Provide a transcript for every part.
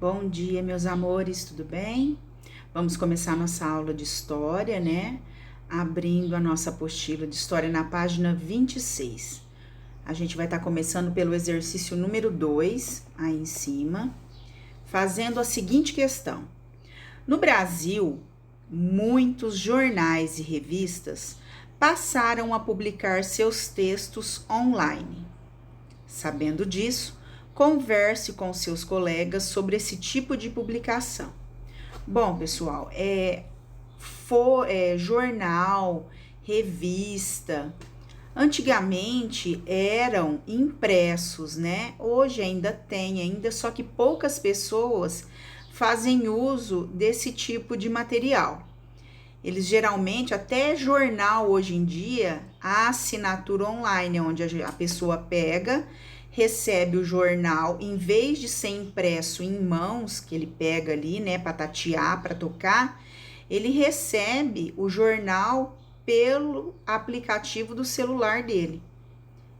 Bom dia, meus amores, tudo bem? Vamos começar nossa aula de história, né? Abrindo a nossa apostila de história na página 26. A gente vai estar começando pelo exercício número 2, aí em cima, fazendo a seguinte questão. No Brasil, muitos jornais e revistas passaram a publicar seus textos online. Sabendo disso, converse com seus colegas sobre esse tipo de publicação. Bom, pessoal, jornal, revista, antigamente eram impressos, né? Hoje ainda tem, só que poucas pessoas fazem uso desse tipo de material. Eles geralmente, até jornal hoje em dia, a assinatura online, onde a pessoa pega, recebe o jornal, em vez de ser impresso em mãos, que ele pega ali, né, para tatear, para tocar, ele recebe o jornal pelo aplicativo do celular dele.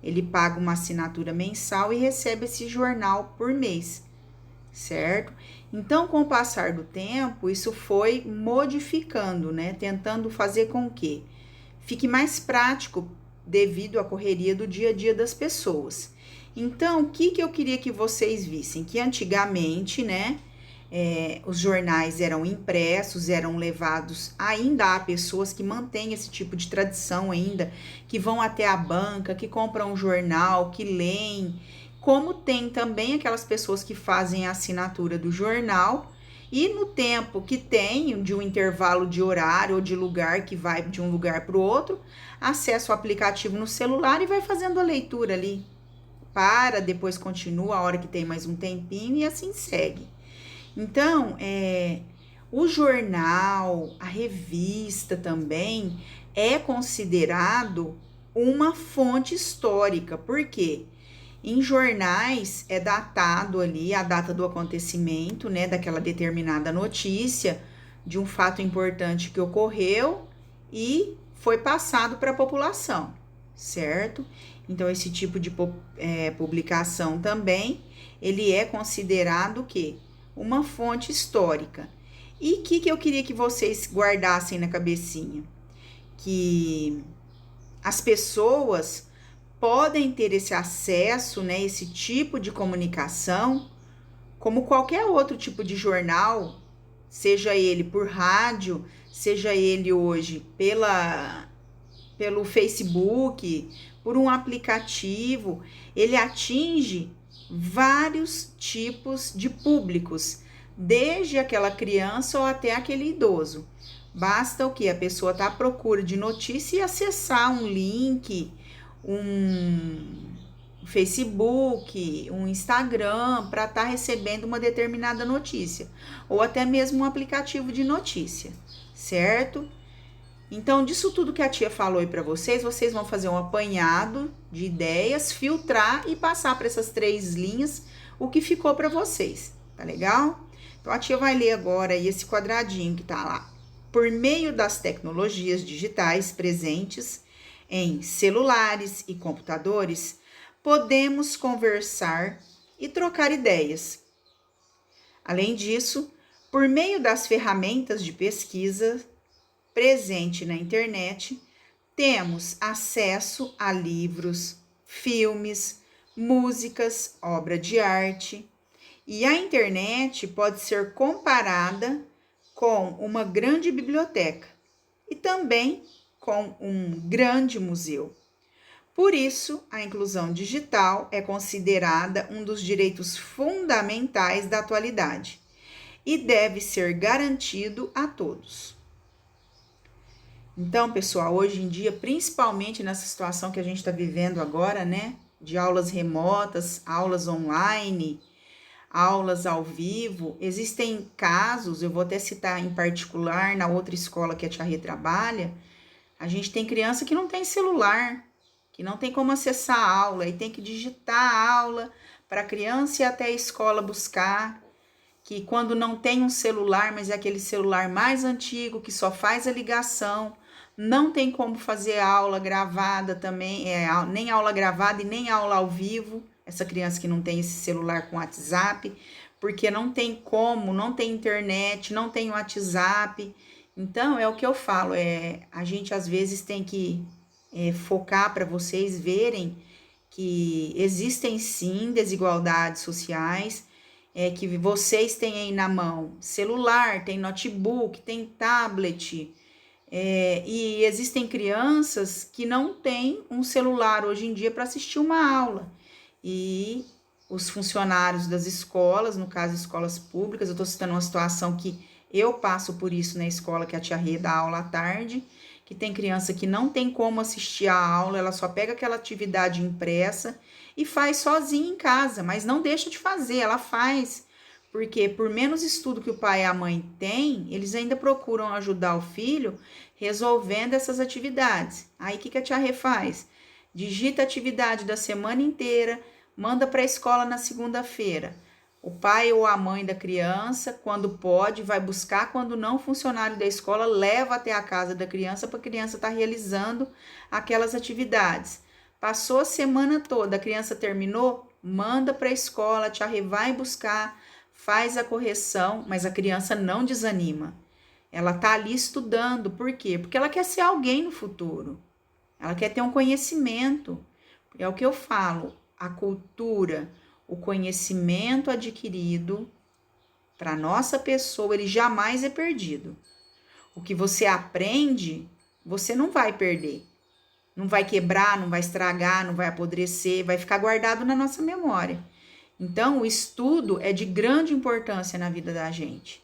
Ele paga uma assinatura mensal e recebe esse jornal por mês, certo? Então, com o passar do tempo, isso foi modificando, né? Tentando fazer com que fique mais prático devido à correria do dia a dia das pessoas. Então, o que eu queria que vocês vissem? Que antigamente, né, os jornais eram impressos, eram levados, ainda há pessoas que mantêm esse tipo de tradição ainda, que vão até a banca, que compram um jornal, que leem, como tem também aquelas pessoas que fazem a assinatura do jornal, e no tempo que tem, de um intervalo de horário ou de lugar, que vai de um lugar para o outro, acessa o aplicativo no celular e vai fazendo a leitura ali. Depois continua a hora que tem mais um tempinho e assim segue. Então, o jornal, a revista também é considerado uma fonte histórica. Por quê? Em jornais é datado ali a data do acontecimento, né, daquela determinada notícia, de um fato importante que ocorreu e foi passado para a população, certo? Então, esse tipo de publicação também, ele é considerado o quê? Uma fonte histórica. E o que eu queria que vocês guardassem na cabecinha? Que as pessoas podem ter esse acesso, né, esse tipo de comunicação, como qualquer outro tipo de jornal, seja ele por rádio, seja ele hoje pelo Facebook, por um aplicativo, ele atinge vários tipos de públicos, desde aquela criança ou até aquele idoso. Basta o que? A pessoa está à procura de notícia e acessar um link, um Facebook, um Instagram, para estar recebendo uma determinada notícia, ou até mesmo um aplicativo de notícia, certo? Então, disso tudo que a tia falou aí para vocês vão fazer um apanhado de ideias, filtrar e passar para essas 3 linhas o que ficou para vocês, tá legal? Então, a tia vai ler agora aí esse quadradinho que tá lá. Por meio das tecnologias digitais presentes em celulares e computadores, podemos conversar e trocar ideias. Além disso, por meio das ferramentas de pesquisa presente na internet, temos acesso a livros, filmes, músicas, obra de arte, e a internet pode ser comparada com uma grande biblioteca e também com um grande museu. Por isso, a inclusão digital é considerada um dos direitos fundamentais da atualidade e deve ser garantido a todos. Então, pessoal, hoje em dia, principalmente nessa situação que a gente está vivendo agora, né, de aulas remotas, aulas online, aulas ao vivo, existem casos, eu vou até citar em particular, na outra escola que a Tia Rê trabalha, a gente tem criança que não tem celular, que não tem como acessar a aula, e tem que digitar a aula para a criança ir até a escola buscar, que quando não tem um celular, mas é aquele celular mais antigo, que só faz a ligação, não tem como fazer aula gravada também, nem aula gravada e nem aula ao vivo, essa criança que não tem esse celular com WhatsApp, porque não tem como, não tem internet, não tem WhatsApp. Então, é o que eu falo, a gente às vezes tem que focar para vocês verem que existem sim desigualdades sociais, que vocês têm aí na mão celular, tem notebook, tem tablet, e existem crianças que não têm um celular hoje em dia para assistir uma aula. E os funcionários das escolas, no caso escolas públicas, eu estou citando uma situação que eu passo por isso na escola, que a tia Rê dá aula à tarde, que tem criança que não tem como assistir a aula, ela só pega aquela atividade impressa e faz sozinha em casa, mas não deixa de fazer, ela faz. Porque por menos estudo que o pai e a mãe têm, eles ainda procuram ajudar o filho resolvendo essas atividades. Aí o que a tia Rê faz? Digita a atividade da semana inteira, manda para a escola na segunda-feira. O pai ou a mãe da criança, quando pode, vai buscar, quando não, o funcionário da escola leva até a casa da criança para a criança estar realizando aquelas atividades. Passou a semana toda, a criança terminou, manda para a escola, a tia Rê vai buscar, faz a correção, mas a criança não desanima. Ela está ali estudando, por quê? Porque ela quer ser alguém no futuro. Ela quer ter um conhecimento. É o que eu falo, a cultura, o conhecimento adquirido para nossa pessoa, ele jamais é perdido. O que você aprende, você não vai perder. Não vai quebrar, não vai estragar, não vai apodrecer, vai ficar guardado na nossa memória. Então, o estudo é de grande importância na vida da gente.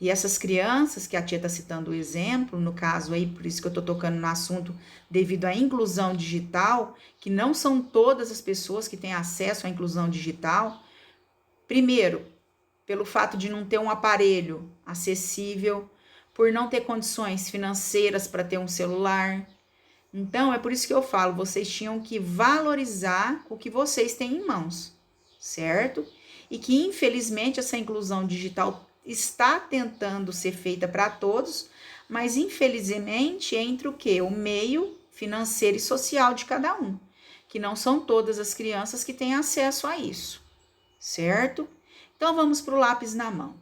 E essas crianças, que a tia está citando o exemplo, no caso aí, por isso que eu estou tocando no assunto, devido à inclusão digital, que não são todas as pessoas que têm acesso à inclusão digital. Primeiro, pelo fato de não ter um aparelho acessível, por não ter condições financeiras para ter um celular. Então, é por isso que eu falo, vocês tinham que valorizar o que vocês têm em mãos, certo? E que, infelizmente, essa inclusão digital está tentando ser feita para todos, mas infelizmente entre o que? O meio financeiro e social de cada um, que não são todas as crianças que têm acesso a isso, certo? Então vamos para o lápis na mão.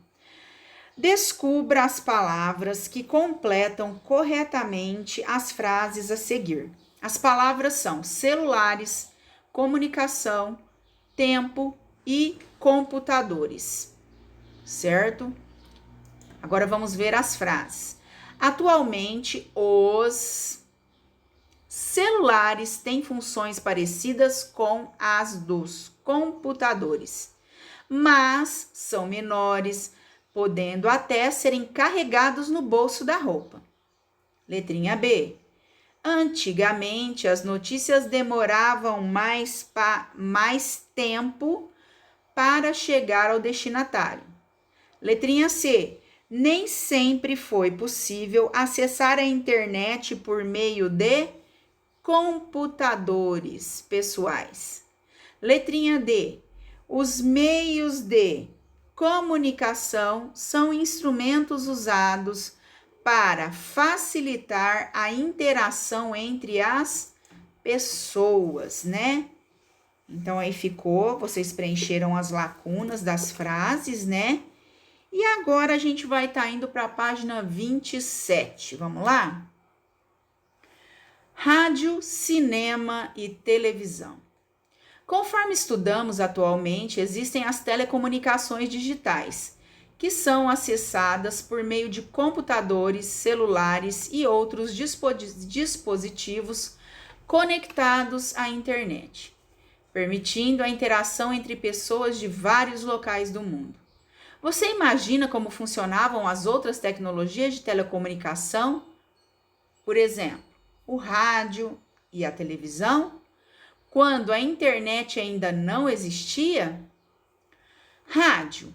Descubra as palavras que completam corretamente as frases a seguir. As palavras são celulares, comunicação, tempo e computadores. Certo? Agora vamos ver as frases. Atualmente, os celulares têm funções parecidas com as dos computadores, mas são menores, podendo até serem carregados no bolso da roupa. Letrinha B. Antigamente, as notícias demoravam mais tempo para chegar ao destinatário. Letrinha C. Nem sempre foi possível acessar a internet por meio de computadores pessoais. Letrinha D. Os meios de comunicação são instrumentos usados para facilitar a interação entre as pessoas, né? Então, aí ficou, vocês preencheram as lacunas das frases, né? E agora a gente vai estar indo para a página 27. Vamos lá? Rádio, cinema e televisão. Conforme estudamos atualmente, existem as telecomunicações digitais, que são acessadas por meio de computadores, celulares e outros dispositivos conectados à internet, permitindo a interação entre pessoas de vários locais do mundo. Você imagina como funcionavam as outras tecnologias de telecomunicação? Por exemplo, o rádio e a televisão? Quando a internet ainda não existia? Rádio.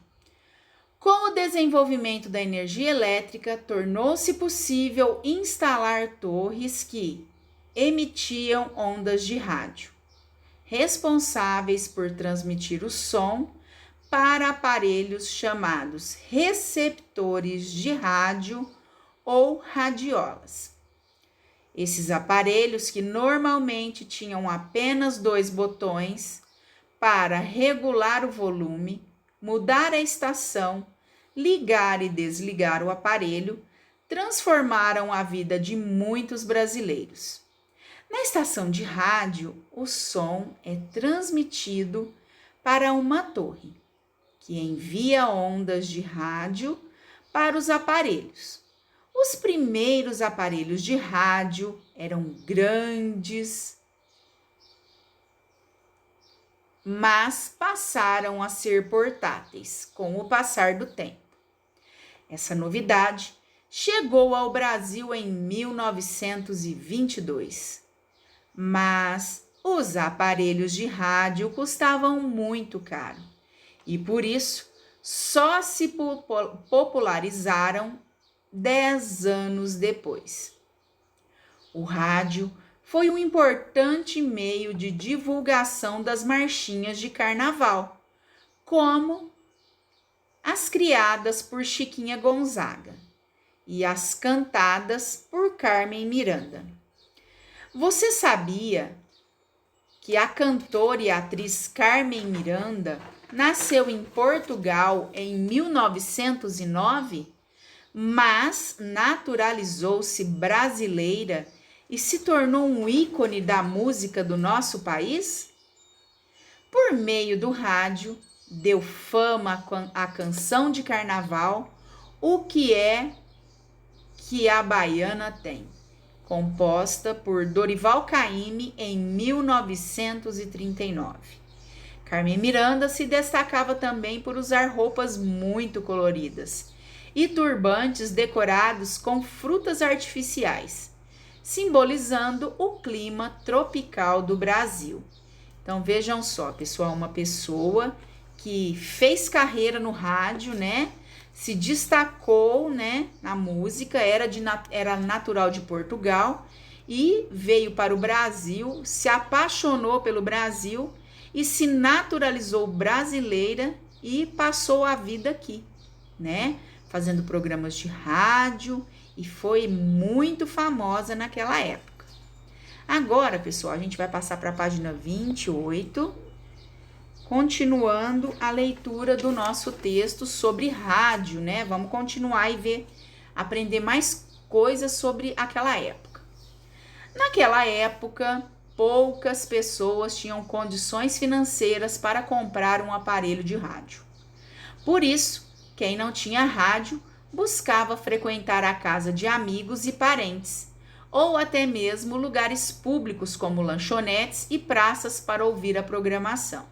Com o desenvolvimento da energia elétrica, tornou-se possível instalar torres que emitiam ondas de rádio, responsáveis por transmitir o som para aparelhos chamados receptores de rádio ou radiolas. Esses aparelhos, que normalmente tinham apenas 2 botões, para regular o volume, mudar a estação, ligar e desligar o aparelho, transformaram a vida de muitos brasileiros. Na estação de rádio, o som é transmitido para uma torre, que envia ondas de rádio para os aparelhos. Os primeiros aparelhos de rádio eram grandes, mas passaram a ser portáteis com o passar do tempo. Essa novidade chegou ao Brasil em 1922, mas os aparelhos de rádio custavam muito caro e por isso só se popularizaram 10 anos depois. O rádio foi um importante meio de divulgação das marchinhas de carnaval, como as criadas por Chiquinha Gonzaga e as cantadas por Carmen Miranda. Você sabia que a cantora e atriz Carmen Miranda nasceu em Portugal em 1909, mas naturalizou-se brasileira e se tornou um ícone da música do nosso país? Por meio do rádio, deu fama à canção de carnaval, O Que É Que a Baiana Tem, composta por Dorival Caymmi em 1939. Carmen Miranda se destacava também por usar roupas muito coloridas e turbantes decorados com frutas artificiais, simbolizando o clima tropical do Brasil. Então vejam só, pessoal, uma pessoa que fez carreira no rádio, né? Se destacou, né, na música, era natural de Portugal e veio para o Brasil, se apaixonou pelo Brasil e se naturalizou brasileira e passou a vida aqui, né? Fazendo programas de rádio e foi muito famosa naquela época. Agora, pessoal, a gente vai passar para a página 28, continuando a leitura do nosso texto sobre rádio, né? Vamos continuar e aprender mais coisas sobre aquela época. Naquela época, poucas pessoas tinham condições financeiras para comprar um aparelho de rádio. Por isso, quem não tinha rádio buscava frequentar a casa de amigos e parentes, ou até mesmo lugares públicos como lanchonetes e praças para ouvir a programação.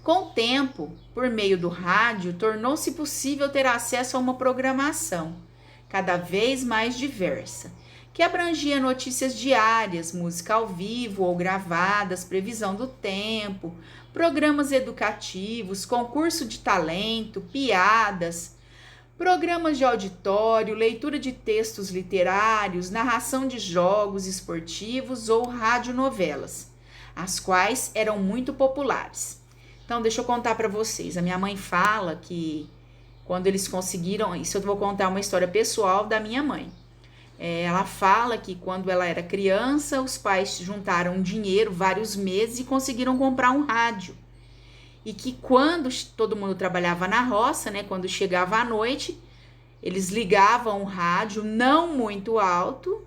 Com o tempo, por meio do rádio, tornou-se possível ter acesso a uma programação cada vez mais diversa, que abrangia notícias diárias, música ao vivo ou gravadas, previsão do tempo, programas educativos, concurso de talento, piadas, programas de auditório, leitura de textos literários, narração de jogos esportivos ou radionovelas, as quais eram muito populares. Então, deixa eu contar para vocês. A minha mãe fala que quando eles conseguiram, isso eu vou contar uma história pessoal da minha mãe. Ela fala que quando ela era criança, os pais juntaram dinheiro vários meses e conseguiram comprar um rádio. E que quando todo mundo trabalhava na roça, né, quando chegava à noite, eles ligavam o rádio não muito alto,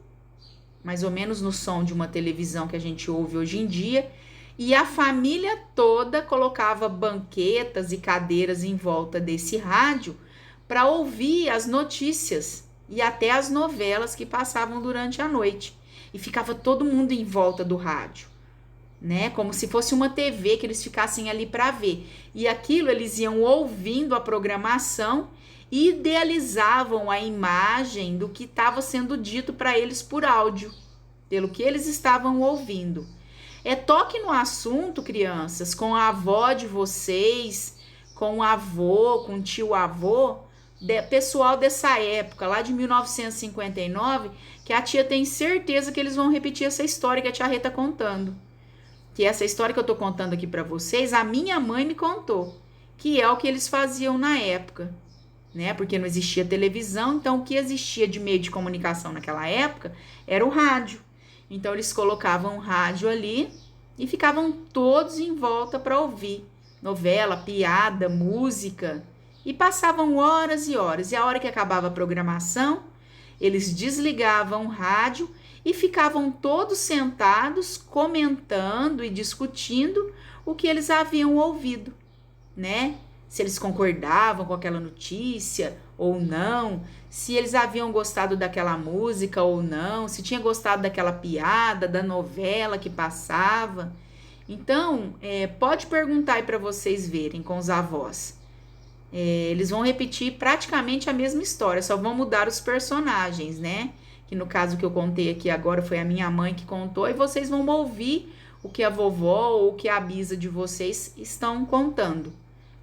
mais ou menos no som de uma televisão que a gente ouve hoje em dia, e a família toda colocava banquetas e cadeiras em volta desse rádio para ouvir as notícias e até as novelas que passavam durante a noite. E ficava todo mundo em volta do rádio, né? Como se fosse uma TV que eles ficassem ali para ver. E aquilo eles iam ouvindo a programação e idealizavam a imagem do que estava sendo dito para eles por áudio, pelo que eles estavam ouvindo. Toque no assunto, crianças, com a avó de vocês, com o avô, com o tio-avô, pessoal dessa época, lá de 1959, que a tia tem certeza que eles vão repetir essa história que a tia Rê tá contando. Que essa história que eu tô contando aqui para vocês, a minha mãe me contou, que é o que eles faziam na época, né? Porque não existia televisão, então o que existia de meio de comunicação naquela época era o rádio. Então eles colocavam o rádio ali e ficavam todos em volta para ouvir novela, piada, música, e passavam horas e horas. E a hora que acabava a programação, eles desligavam o rádio e ficavam todos sentados comentando e discutindo o que eles haviam ouvido, né? Se eles concordavam com aquela notícia ou não, se eles haviam gostado daquela música ou não, se tinha gostado daquela piada, da novela que passava. Então, pode perguntar aí para vocês verem com os avós. Eles vão repetir praticamente a mesma história, só vão mudar os personagens, né? Que no caso que eu contei aqui agora foi a minha mãe que contou, e vocês vão ouvir o que a vovó ou o que a bisa de vocês estão contando.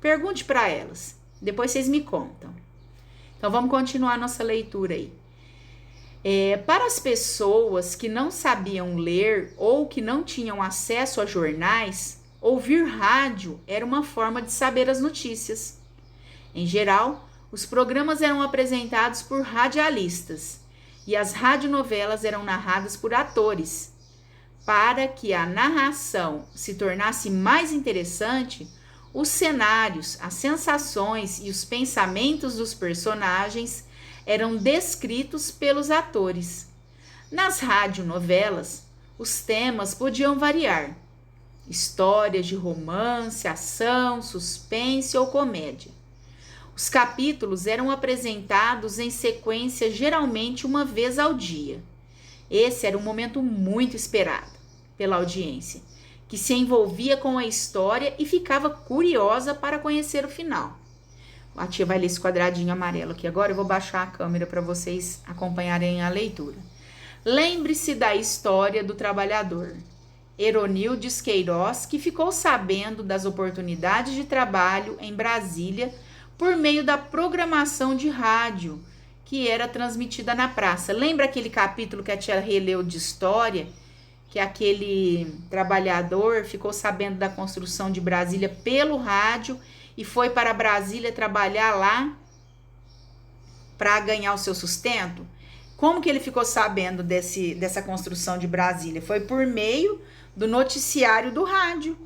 Pergunte para elas, depois vocês me contam. Então vamos continuar nossa leitura aí. Para as pessoas que não sabiam ler ou que não tinham acesso a jornais, ouvir rádio era uma forma de saber as notícias. Em geral, os programas eram apresentados por radialistas e as radionovelas eram narradas por atores. Para que a narração se tornasse mais interessante, os cenários, as sensações e os pensamentos dos personagens eram descritos pelos atores. Nas radionovelas, os temas podiam variar: histórias de romance, ação, suspense ou comédia. Os capítulos eram apresentados em sequência, geralmente uma vez ao dia. Esse era um momento muito esperado pela audiência, que se envolvia com a história e ficava curiosa para conhecer o final. A tia vai ler esse quadradinho amarelo aqui agora, eu vou baixar a câmera para vocês acompanharem a leitura. Lembre-se da história do trabalhador Heronildes Queiroz, que ficou sabendo das oportunidades de trabalho em Brasília por meio da programação de rádio que era transmitida na praça. Lembra aquele capítulo que a tia releu de história? Que aquele trabalhador ficou sabendo da construção de Brasília pelo rádio e foi para Brasília trabalhar lá para ganhar o seu sustento? Como que ele ficou sabendo dessa construção de Brasília? Foi por meio do noticiário do rádio,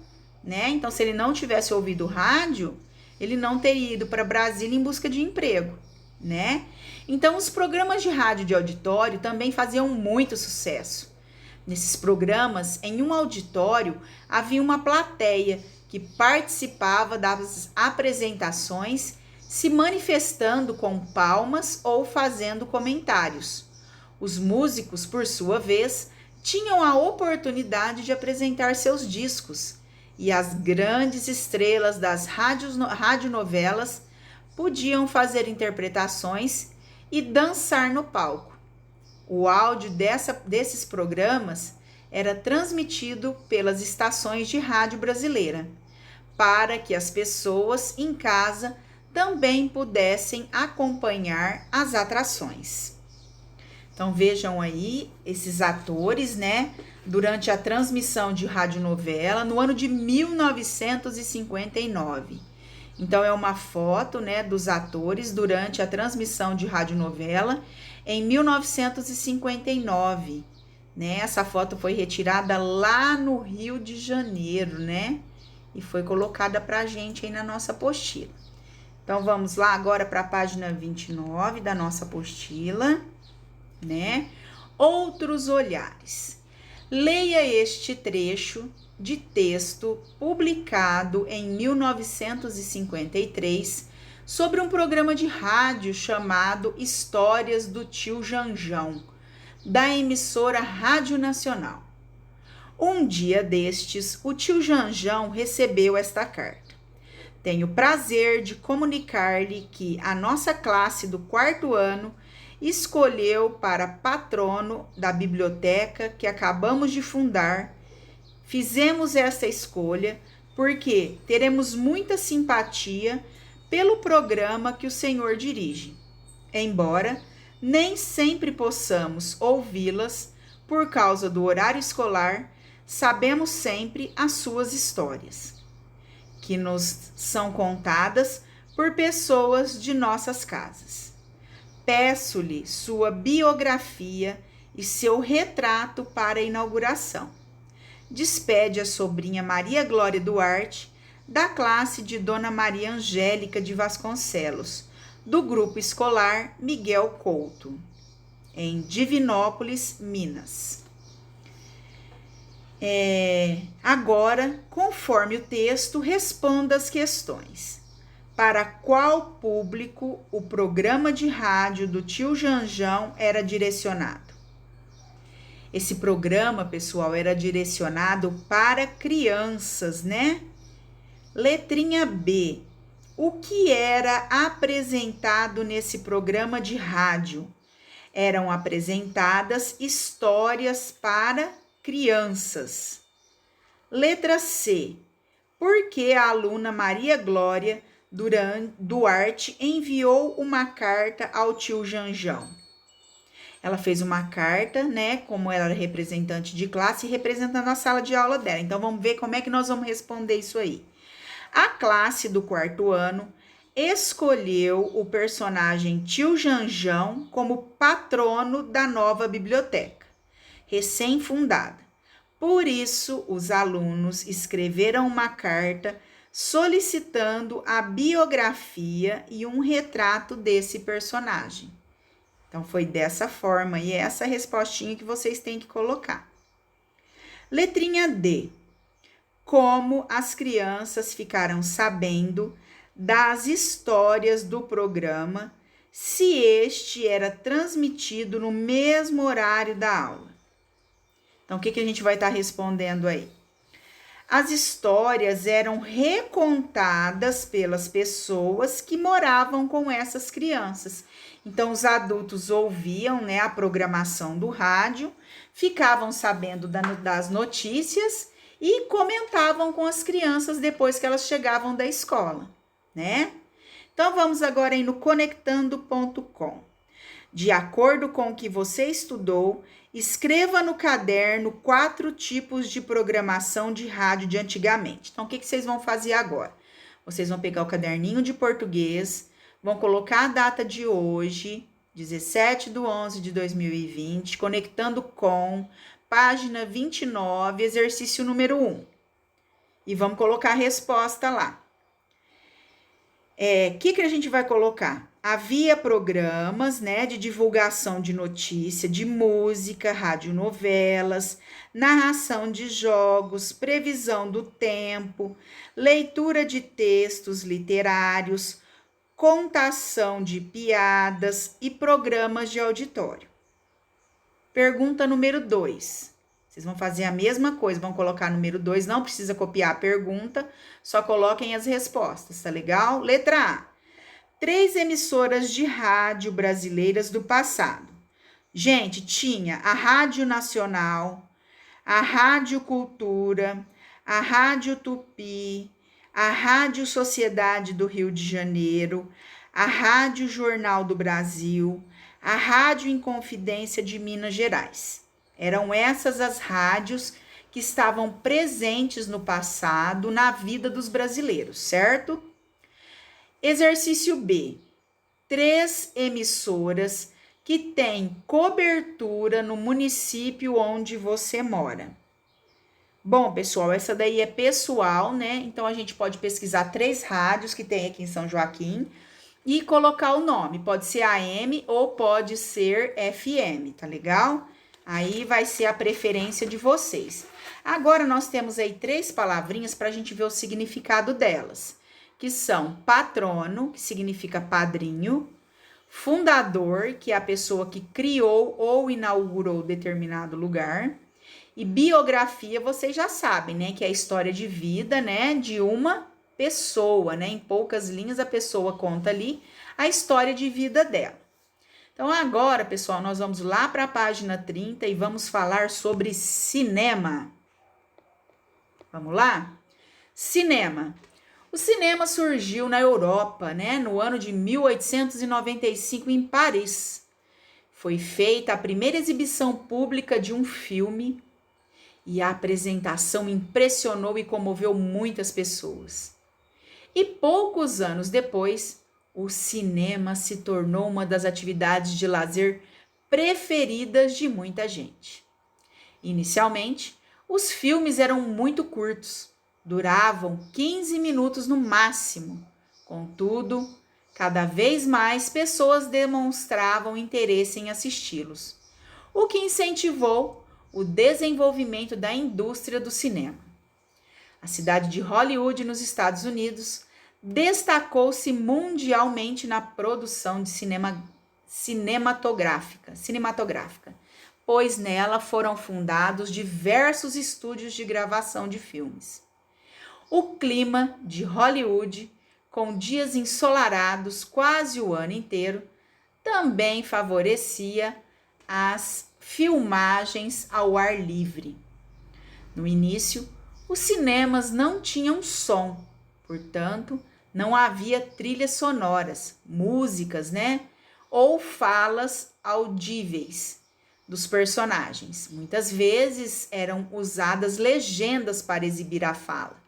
né? Então, se ele não tivesse ouvido o rádio, ele não teria ido para Brasília em busca de emprego, né? Então, os programas de rádio de auditório também faziam muito sucesso. Nesses programas, em um auditório, havia uma plateia que participava das apresentações, se manifestando com palmas ou fazendo comentários. Os músicos, por sua vez, tinham a oportunidade de apresentar seus discos, e as grandes estrelas das radionovelas podiam fazer interpretações e dançar no palco. O áudio desses programas era transmitido pelas estações de rádio brasileira, para que as pessoas em casa também pudessem acompanhar as atrações. Então vejam aí esses atores, né, durante a transmissão de radionovela no ano de 1959. Então é uma foto, né, dos atores durante a transmissão de radionovela em 1959, né? Essa foto foi retirada lá no Rio de Janeiro, né? E foi colocada pra gente aí na nossa apostila. Então vamos lá agora para a página 29 da nossa apostila, né? Outros olhares. Leia este trecho de texto publicado em 1953 sobre um programa de rádio chamado Histórias do Tio Janjão, da emissora Rádio Nacional. Um dia destes, o tio Janjão recebeu esta carta. Tenho o prazer de comunicar-lhe que a nossa classe do 4º ano escolheu para patrono da biblioteca que acabamos de fundar. Fizemos esta escolha porque teremos muita simpatia pelo programa que o senhor dirige, embora nem sempre possamos ouvi-las por causa do horário escolar. Sabemos sempre as suas histórias, que nos são contadas por pessoas de nossas casas. Peço-lhe sua biografia e seu retrato para a inauguração. despede a sobrinha Maria Glória Duarte da classe de Dona Maria Angélica de Vasconcelos, do grupo escolar Miguel Couto, em Divinópolis, Minas. Agora, conforme o texto, responda as questões. Para qual público o programa de rádio do tio Janjão era direcionado? Esse programa, pessoal, era direcionado para crianças, né? Letrinha B. O que era apresentado nesse programa de rádio? Eram apresentadas histórias para crianças. Letra C. Por que a aluna Maria Glória Duarte enviou uma carta ao tio Janjão? Ela fez uma carta, né? Como ela era representante de classe, representando a sala de aula dela. Então, vamos ver como é que nós vamos responder isso aí. A classe do 4º ano escolheu o personagem tio Janjão como patrono da nova biblioteca, recém-fundada. Por isso, os alunos escreveram uma carta solicitando a biografia e um retrato desse personagem. Então, foi dessa forma e é essa respostinha que vocês têm que colocar. Letrinha D. Como as crianças ficaram sabendo das histórias do programa, se este era transmitido no mesmo horário da aula? Então, o que a gente vai estar respondendo aí? As histórias eram recontadas pelas pessoas que moravam com essas crianças. Então, os adultos ouviam, né, a programação do rádio, ficavam sabendo das notícias e comentavam com as crianças depois que elas chegavam da escola, né? Então, vamos agora aí no conectando.com. De acordo com o que você estudou, escreva no caderno 4 tipos de programação de rádio de antigamente. Então, o que vocês vão fazer agora? Vocês vão pegar o caderninho de português, vão colocar a data de hoje, 17/11/2020, conectando com página 29, exercício número 1. E vamos colocar a resposta lá. O que a gente vai colocar? Havia programas, né, de divulgação de notícia, de música, radionovelas, narração de jogos, previsão do tempo, leitura de textos literários, contação de piadas e programas de auditório. Pergunta número 2. Vocês vão fazer a mesma coisa, vão colocar número 2, não precisa copiar a pergunta, só coloquem as respostas, tá legal? Letra A. 3 emissoras de rádio brasileiras do passado. Gente, tinha a Rádio Nacional, a Rádio Cultura, a Rádio Tupi, a Rádio Sociedade do Rio de Janeiro, a Rádio Jornal do Brasil, a Rádio Inconfidência de Minas Gerais. Eram essas as rádios que estavam presentes no passado na vida dos brasileiros, certo? Exercício B. 3 emissoras que têm cobertura no município onde você mora. Bom, pessoal, essa daí é pessoal, né? Então, a gente pode pesquisar 3 rádios que tem aqui em São Joaquim e colocar o nome. Pode ser AM ou pode ser FM, tá legal? Aí vai ser a preferência de vocês. Agora, nós temos aí 3 palavrinhas para a gente ver o significado delas, que são patrono, que significa padrinho, fundador, que é a pessoa que criou ou inaugurou determinado lugar, e biografia, vocês já sabem, né, que é a história de vida, né, de uma pessoa, né, em poucas linhas a pessoa conta ali a história de vida dela. Então, agora, pessoal, nós vamos lá para a página 30 e vamos falar sobre cinema. Vamos lá? Cinema. O cinema surgiu na Europa, né, no ano de 1895 em Paris. Foi feita a primeira exibição pública de um filme e a apresentação impressionou e comoveu muitas pessoas. E poucos anos depois, o cinema se tornou uma das atividades de lazer preferidas de muita gente. Inicialmente, Os filmes eram muito curtos, duravam 15 minutos no máximo. Contudo, cada vez mais pessoas demonstravam interesse em assisti-los, o que incentivou o desenvolvimento da indústria do cinema. A cidade de Hollywood, nos Estados Unidos, destacou-se mundialmente na produção de cinematográfica, pois nela foram fundados diversos estúdios de gravação de filmes. O clima de Hollywood, com dias ensolarados quase o ano inteiro, também favorecia as filmagens ao ar livre. No início, os cinemas não tinham som, portanto, não havia trilhas sonoras, músicas, ou falas audíveis dos personagens. Muitas vezes eram usadas legendas para exibir a fala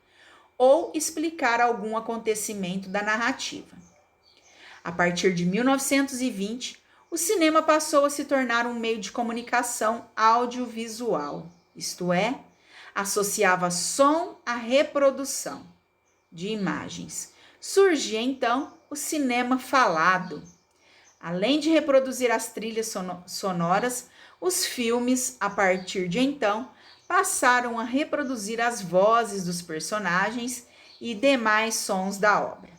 ou explicar algum acontecimento da narrativa. A partir de 1920, o cinema passou a se tornar um meio de comunicação audiovisual, isto é, associava som à reprodução de imagens. Surgia então o cinema falado. Além de reproduzir as trilhas sonoras, os filmes, a partir de então, passaram a reproduzir as vozes dos personagens e demais sons da obra.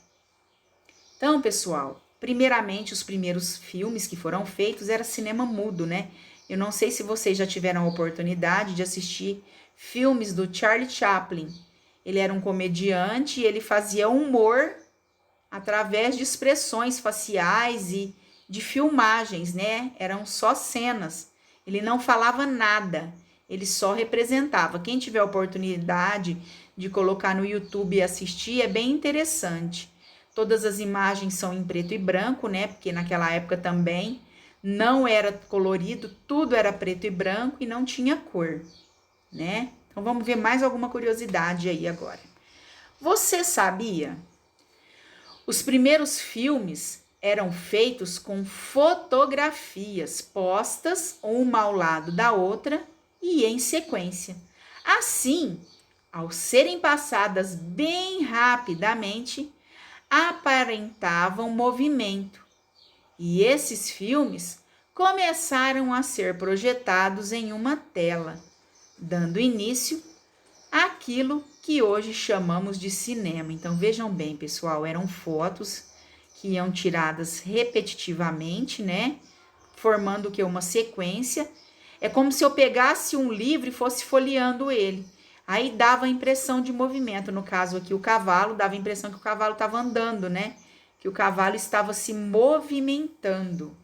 Então, pessoal, primeiramente, os primeiros filmes que foram feitos era cinema mudo, Eu não sei se vocês já tiveram a oportunidade de assistir filmes do Charlie Chaplin. Ele era um comediante e ele fazia humor através de expressões faciais e de filmagens, Eram só cenas. Ele não falava nada, ele só representava. Quem tiver a oportunidade de colocar no YouTube e assistir, é bem interessante. Todas as imagens são em preto e branco, Porque naquela época também não era colorido, tudo era preto e branco e não tinha cor, Então vamos ver mais alguma curiosidade aí agora. Você sabia? Os primeiros filmes eram feitos com fotografias postas uma ao lado da outra e em sequência. Assim, ao serem passadas bem rapidamente, aparentavam movimento. E esses filmes começaram a ser projetados em uma tela, dando início àquilo que hoje chamamos de cinema. Então vejam bem, pessoal, eram fotos que iam tiradas repetitivamente, Formando o que? Uma sequência. É como se eu pegasse um livro e fosse folheando ele. Aí dava a impressão de movimento. No caso aqui, o cavalo, dava a impressão que o cavalo estava andando, Que o cavalo estava se movimentando,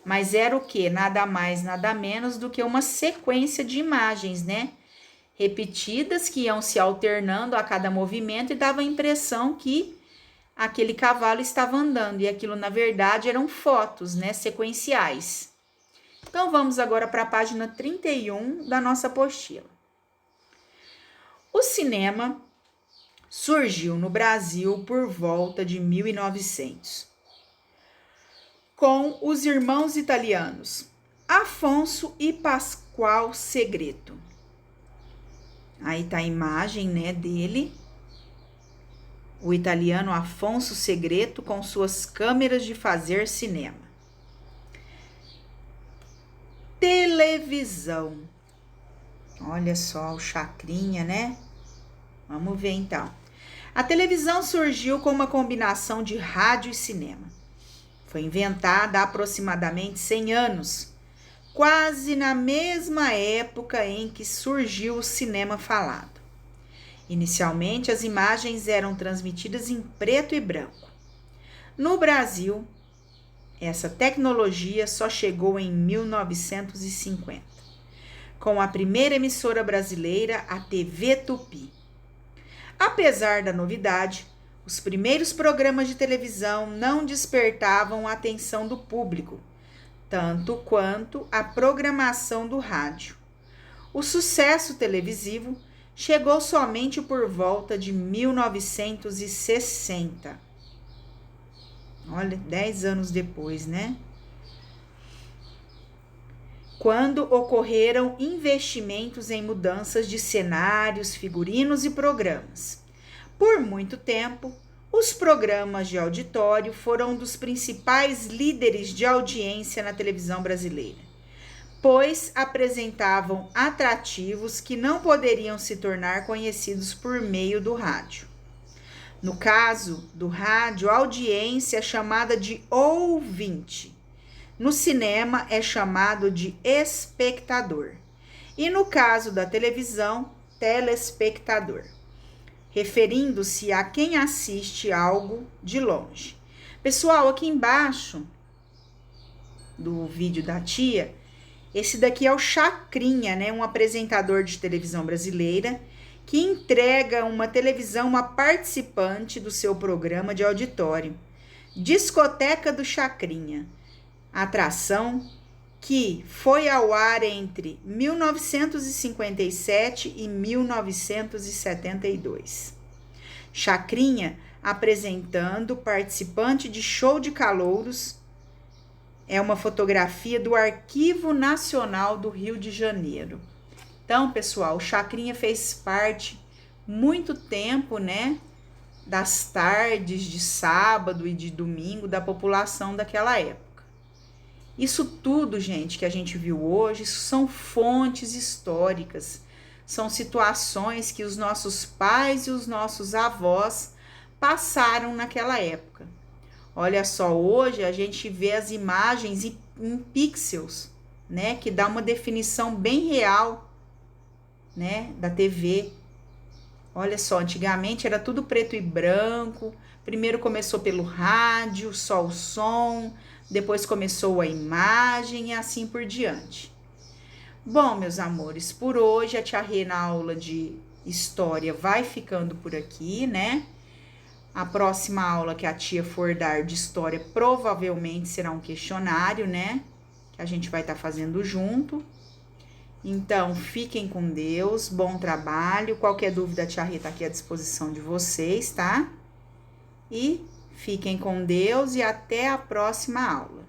Mas era o quê? Nada mais, nada menos do que uma sequência de imagens, Repetidas, que iam se alternando a cada movimento e dava a impressão que aquele cavalo estava andando. E aquilo, na verdade, eram fotos, sequenciais. Então, vamos agora para a página 31 da nossa apostila. O cinema surgiu no Brasil por volta de 1900, com os irmãos italianos Afonso e Pascoal Segreto. Aí tá a imagem, dele, o italiano Afonso Segreto com suas câmeras de fazer cinema. Televisão. Olha só o chacrinha, Vamos ver então. A televisão surgiu com uma combinação de rádio e cinema. Foi inventada há aproximadamente 100 anos, quase na mesma época em que surgiu o cinema falado. Inicialmente, as imagens eram transmitidas em preto e branco. No Brasil, essa tecnologia só chegou em 1950, com a primeira emissora brasileira, a TV Tupi. Apesar da novidade, os primeiros programas de televisão não despertavam a atenção do público, tanto quanto a programação do rádio. O sucesso televisivo chegou somente por volta de 1960. Olha, 10 anos depois, quando ocorreram investimentos em mudanças de cenários, figurinos e programas. Por muito tempo, os programas de auditório foram um dos principais líderes de audiência na televisão brasileira, pois apresentavam atrativos que não poderiam se tornar conhecidos por meio do rádio. No caso do rádio, a audiência é chamada de ouvinte. No cinema é chamado de espectador. E no caso da televisão, telespectador, referindo-se a quem assiste algo de longe. Pessoal, aqui embaixo do vídeo da tia, esse daqui é o Chacrinha, né? Um apresentador de televisão brasileira que entrega uma televisão, uma participante do seu programa de auditório, Discoteca do Chacrinha, atração que foi ao ar entre 1957 e 1972. Chacrinha apresentando participante de show de calouros. É uma fotografia do Arquivo Nacional do Rio de Janeiro. Então, pessoal, o Chacrinha fez parte muito tempo, né, das tardes de sábado e de domingo da população daquela época. Isso tudo, gente, que a gente viu hoje, isso são fontes históricas, são situações que os nossos pais e os nossos avós passaram naquela época. Olha só, hoje a gente vê as imagens em pixels, né, que dá uma definição bem real, né, da TV. Olha só, antigamente era tudo preto e branco. Primeiro começou pelo rádio, só o som, depois começou a imagem e assim por diante. Bom, meus amores, por hoje a tia Rê na aula de história vai ficando por aqui, né? A próxima aula que a tia for dar de história provavelmente será um questionário, né? Que a gente vai estar fazendo junto. Então, fiquem com Deus, bom trabalho. Qualquer dúvida, a tia Rê tá aqui à disposição de vocês, tá? E fiquem com Deus e até a próxima aula.